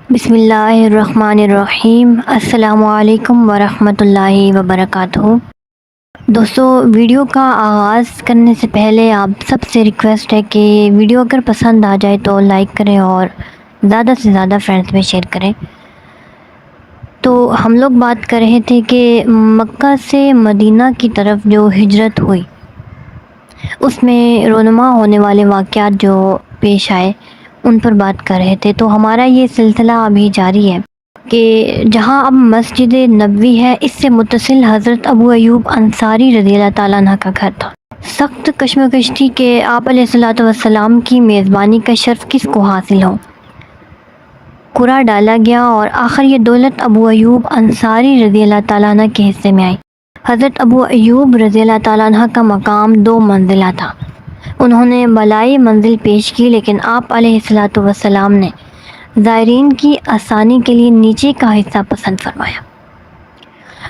بسم اللہ الرحمن الرحیم۔ السلام علیکم ورحمۃ اللہ وبرکاتہ۔ دوستو، ویڈیو کا آغاز کرنے سے پہلے آپ سب سے ریکویسٹ ہے کہ ویڈیو اگر پسند آ جائے تو لائک کریں اور زیادہ سے زیادہ فرینڈز میں شیئر کریں۔ تو ہم لوگ بات کر رہے تھے کہ مکہ سے مدینہ کی طرف جو ہجرت ہوئی اس میں رونما ہونے والے واقعات جو پیش آئے ان پر بات کر رہے تھے۔ تو ہمارا یہ سلسلہ ابھی جاری ہے کہ جہاں اب مسجد نبوی ہے، اس سے متصل حضرت ابو ایوب انصاری رضی اللہ تعالیٰ عنہ کا گھر تھا۔ سخت کشمکش تھی کہ آپ علیہ الصلوۃ والسلام کی میزبانی کا شرف کس کو حاصل ہو۔ قرعہ ڈالا گیا اور آخر یہ دولت ابو ایوب انصاری رضی اللہ تعالیٰ عنہ کے حصے میں آئی۔ حضرت ابو ایوب رضی اللہ تعالیٰ عنہ کا مقام 2 منزلہ تھا۔ انہوں نے بالائی منزل پیش کی، لیکن آپ علیہ الصلوۃ والسلام نے زائرین کی آسانی کے لیے نیچے کا حصہ پسند فرمایا۔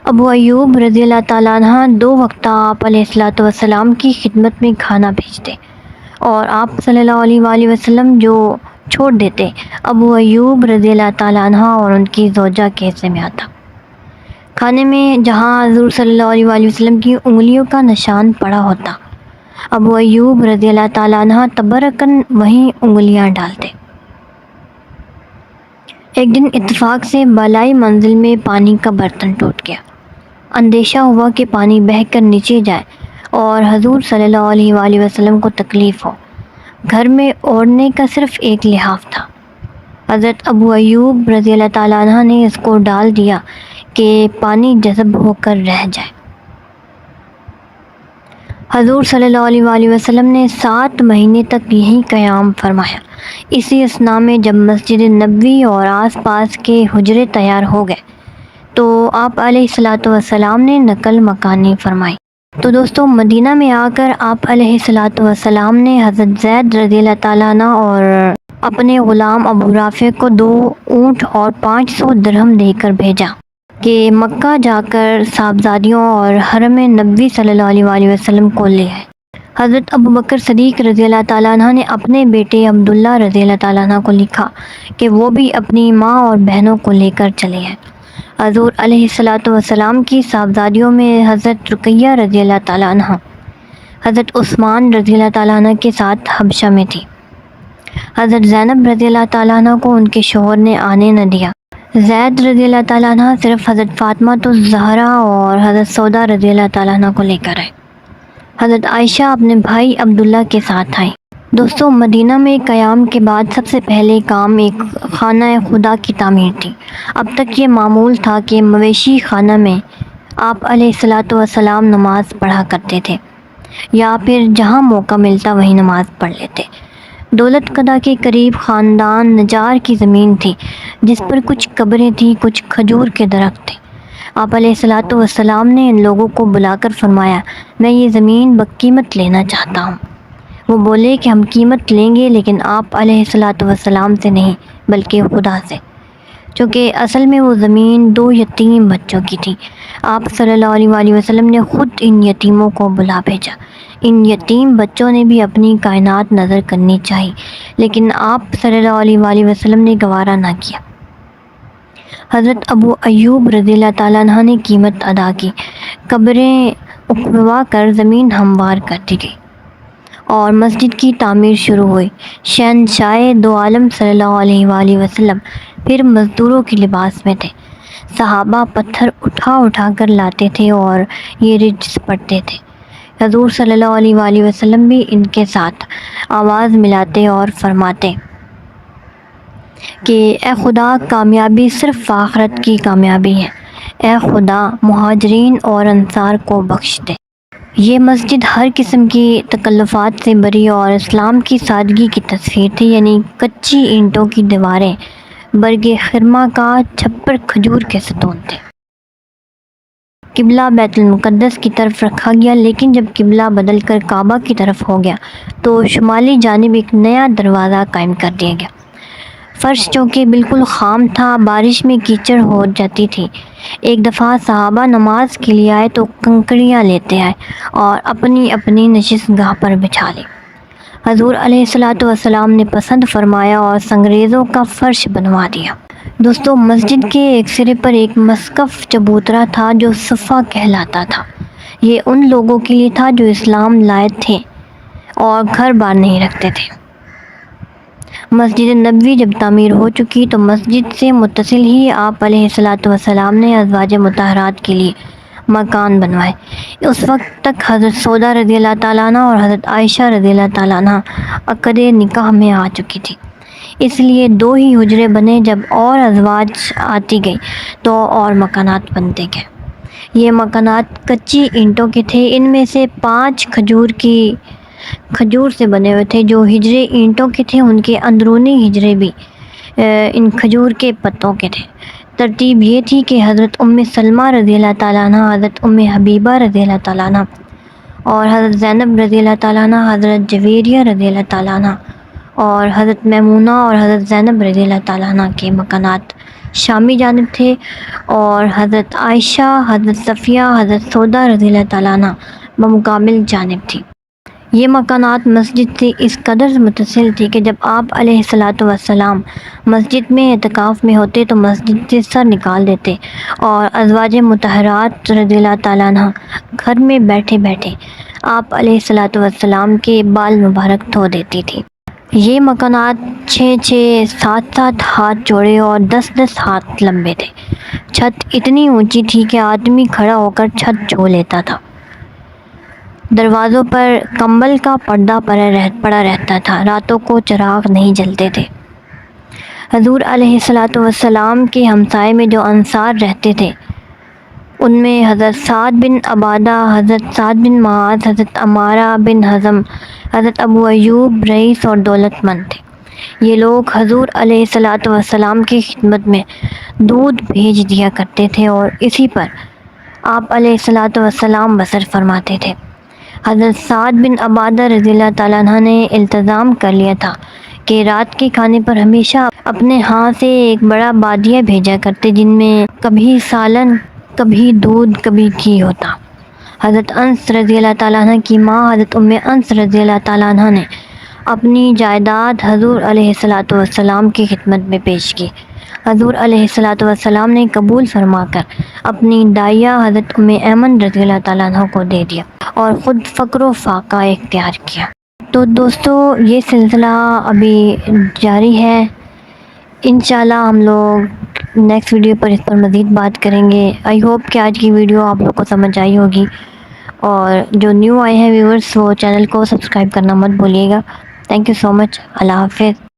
ابو ایوب رضی اللہ تعالیٰ عنہ 2 وقتہ آپ علیہ الصلوۃ والسلام کی خدمت میں کھانا بھیجتے اور آپ صلی اللہ علیہ وآلہ وسلم جو چھوڑ دیتے ابو ایوب رضی اللہ تعالیٰ عنہ اور ان کی زوجہ کے حصے میں آتا۔ کھانے میں جہاں حضور صلی اللہ علیہ وآلہ وسلم کی انگلیوں کا نشان پڑا ہوتا، ابو ایوب رضی اللہ تعالیٰ عنہ تبرکن وہیں انگلیاں ڈالتے۔ ایک دن اتفاق سے بالائی منزل میں پانی کا برتن ٹوٹ گیا۔ اندیشہ ہوا کہ پانی بہہ کر نیچے جائے اور حضور صلی اللہ علیہ وآلہ وسلم کو تکلیف ہو۔ گھر میں اوڑھنے کا صرف ایک لحاف تھا۔ حضرت ابو ایوب رضی اللہ تعالیٰ عنہ نے اس کو ڈال دیا کہ پانی جذب ہو کر رہ جائے۔ حضور صلی اللہ علیہ وآلہ وسلم نے 7 مہینے تک یہی قیام فرمایا۔ اسی اثناء میں جب مسجد نبوی اور آس پاس کے حجرے تیار ہو گئے تو آپ علیہ الصلوۃ والسلام نے نقل مکانی فرمائی۔ تو دوستو، مدینہ میں آ کر آپ علیہ الصلوۃ والسلام نے حضرت زید رضی اللہ تعالیٰ عنہ اور اپنے غلام ابو رافع کو 2 اونٹ اور 500 درہم دے کر بھیجا کہ مکہ جا کر صاحبزادیوں اور حرم نبوی صلی اللہ علیہ وآلہ وسلم کو لے آئے۔ حضرت ابو بکر صدیق رضی اللہ تعالیٰ عنہ نے اپنے بیٹے عبداللہ رضی اللہ تعالیٰ عنہ کو لکھا کہ وہ بھی اپنی ماں اور بہنوں کو لے کر چلے ہیں۔ حضور علیہ الصلوۃ والسلام کی صاحبزادیوں میں حضرت رقیہ رضی اللہ تعالیٰ عنہ حضرت عثمان رضی اللہ تعالیٰ عنہ کے ساتھ حبشہ میں تھی۔ حضرت زینب رضی اللہ تعالیٰ عنہ کو ان کے شوہر نے آنے نہ دیا۔ زید رضی اللہ تعالیٰ عنہ صرف حضرت فاطمہ الزہرا اور حضرت سودا رضی اللہ تعالیٰ عنہ کو لے کر آئے۔ حضرت عائشہ اپنے بھائی عبداللہ کے ساتھ آئیں۔ دوستو، مدینہ میں قیام کے بعد سب سے پہلے کام ایک خانہ خدا کی تعمیر تھی۔ اب تک یہ معمول تھا کہ مویشی خانہ میں آپ علیہ الصلوۃ والسلام نماز پڑھا کرتے تھے یا پھر جہاں موقع ملتا وہیں نماز پڑھ لیتے۔ دولت قدہ کے قریب خاندان نجار کی زمین تھی جس پر کچھ قبریں تھیں، کچھ کھجور کے درخت تھے۔ آپ علیہ الصلوۃ والسلام نے ان لوگوں کو بلا کر فرمایا، میں یہ زمین بقیمت لینا چاہتا ہوں۔ وہ بولے کہ ہم قیمت لیں گے، لیکن آپ علیہ الصلوۃ والسلام سے نہیں بلکہ خدا سے، چونکہ اصل میں وہ زمین 2 یتیم بچوں کی تھی۔ آپ صلی اللہ علیہ وآلہ وسلم نے خود ان یتیموں کو بلا بھیجا۔ ان یتیم بچوں نے بھی اپنی کائنات نظر کرنی چاہی، لیکن آپ صلی اللہ علیہ وآلہ وسلم نے گوارا نہ کیا۔ حضرت ابو ایوب رضی اللہ تعالیٰ عنہ نے قیمت ادا کی، قبریں اکھڑوا کر زمین ہموار کر دی گئی اور مسجد کی تعمیر شروع ہوئی۔ شہنشاہ دو عالم صلی اللہ علیہ وآلہ وسلم پھر مزدوروں کے لباس میں تھے۔ صحابہ پتھر اٹھا اٹھا کر لاتے تھے اور یہ رجز پڑھتے تھے۔ حضور صلی اللہ علیہ وآلہ وسلم بھی ان کے ساتھ آواز ملاتے اور فرماتے کہ اے خدا، کامیابی صرف آخرت کی کامیابی ہے۔ اے خدا، مہاجرین اور انصار کو بخش دے۔ یہ مسجد ہر قسم کی تکلفات سے بری اور اسلام کی سادگی کی تصویر تھی، یعنی کچی اینٹوں کی دیواریں، برگ خرما کا چھپر، کھجور کے ستون تھے۔ قبلہ بیت المقدس کی طرف رکھا گیا، لیکن جب قبلہ بدل کر کعبہ کی طرف ہو گیا تو شمالی جانب ایک نیا دروازہ قائم کر دیا گیا۔ فرش چونکہ بالکل خام تھا، بارش میں کیچڑ ہو جاتی تھی۔ ایک دفعہ صحابہ نماز کے لیے آئے تو کنکریاں لیتے آئے اور اپنی اپنی نشست گاہ پر بچھا لی۔ حضور علیہ الصلوۃ والسلام نے پسند فرمایا اور سنگریزوں کا فرش بنوا دیا۔ دوستو مسجد کے ایک سرے پر ایک مسقف چبوترا تھا جو صفا کہلاتا تھا۔ یہ ان لوگوں کے لیے تھا جو اسلام لائے تھے اور گھر بار نہیں رکھتے تھے۔ مسجد نبوی جب تعمیر ہو چکی تو مسجد سے متصل ہی آپ علیہ الصلوۃ والسلام نے ازواج مطہرات کے لیے مکان بنوائے۔ اس وقت تک حضرت سودا رضی اللہ تعالیٰ عنہ اور حضرت عائشہ رضی اللہ تعالیٰ عنہ عقد نکاح میں آ چکی تھی، اس لیے 2 ہی حجرے بنے۔ جب اور ازواج آتی گئی تو اور مکانات بنتے گئے۔ یہ مکانات کچی اینٹوں کے تھے، ان میں سے 5 کھجور سے بنے ہوئے تھے۔ جو حجرے اینٹوں کے تھے ان کے اندرونی حجرے بھی ان کھجور کے پتوں کے تھے۔ ترتیب یہ تھی کہ حضرت سلمہ رضی اللہ تعالیٰ عنہ، حضرت حبیبہ رضی اللہ تعالیٰ عنہ اور حضرت زینب رضی اللہ تعالیٰ عنہ، حضرت جویریہ رضی اللہ تعالیٰ عنہ اور حضرت میمونہ اور حضرت زینب رضی اللہ تعالیٰ عنہ کے مکانات شامی جانب تھے، اور حضرت عائشہ، حضرت صفیہ، حضرت سودا رضی اللہ تعالیٰ عنہ بمقابل جانب تھی۔ یہ مکانات مسجد سے اس قدر متصل تھی کہ جب آپ علیہ الصلوۃ والسلام مسجد میں اعتکاف میں ہوتے تو مسجد سے سر نکال دیتے اور ازواج مطہرات رضی اللہ تعالیٰ عنہ گھر میں بیٹھے بیٹھے آپ علیہ الصلوۃ والسلام کے بال مبارک دھو دیتی تھی۔ یہ مکانات 6 7 ہاتھ چوڑے اور 10 ہاتھ لمبے تھے۔ چھت اتنی اونچی تھی کہ آدمی کھڑا ہو کر چھت چھو لیتا تھا۔ دروازوں پر کمبل کا پردہ پڑا رہتا تھا، راتوں کو چراغ نہیں جلتے تھے۔ حضور علیہ الصلوۃ والسلام کے ہمسائے میں جو انصار رہتے تھے ان میں حضرت سعد بن عبادہ، حضرت سعد بن معاذ، حضرت عمارہ بن حزم، حضرت ابو ایوب رئیس اور دولت مند تھے۔ یہ لوگ حضور علیہ الصلوۃ والسلام کی خدمت میں دودھ بھیج دیا کرتے تھے اور اسی پر آپ علیہ الصلوۃ والسلام بسر فرماتے تھے۔ حضرت سعد بن عبادہ رضی اللہ تعالیٰ عنہ نے التزام کر لیا تھا کہ رات کے کھانے پر ہمیشہ اپنے ہاں سے ایک بڑا بادیہ بھیجا کرتے، جن میں کبھی سالن، کبھی دودھ، کبھی گھی ہوتا۔ حضرت انس رضی اللہ تعالیٰ عنہ کی ماں حضرت انس رضی اللہ تعالیٰ عنہ نے اپنی جائیداد حضور علیہ الصلوۃ والسلام کی خدمت میں پیش کی۔ حضور علیہ الصلوۃ والسلام نے قبول فرما کر اپنی دائیہ حضرت ایمن رضی اللہ تعالیٰ عنہ کو دے دیا اور خود فقر و فاقہ اختیار کیا۔ تو دوستو یہ سلسلہ ابھی جاری ہے، انشاءاللہ ہم لوگ نیکسٹ ویڈیو پر اس پر مزید بات کریں گے۔ آئی ہوپ کہ آج کی ویڈیو آپ لوگ کو سمجھ آئی ہوگی، اور جو نیو آئے ہیں ویورز وہ چینل کو سبسکرائب کرنا مت بھولیے گا۔ تھینک یو سو مچ۔ اللہ حافظ۔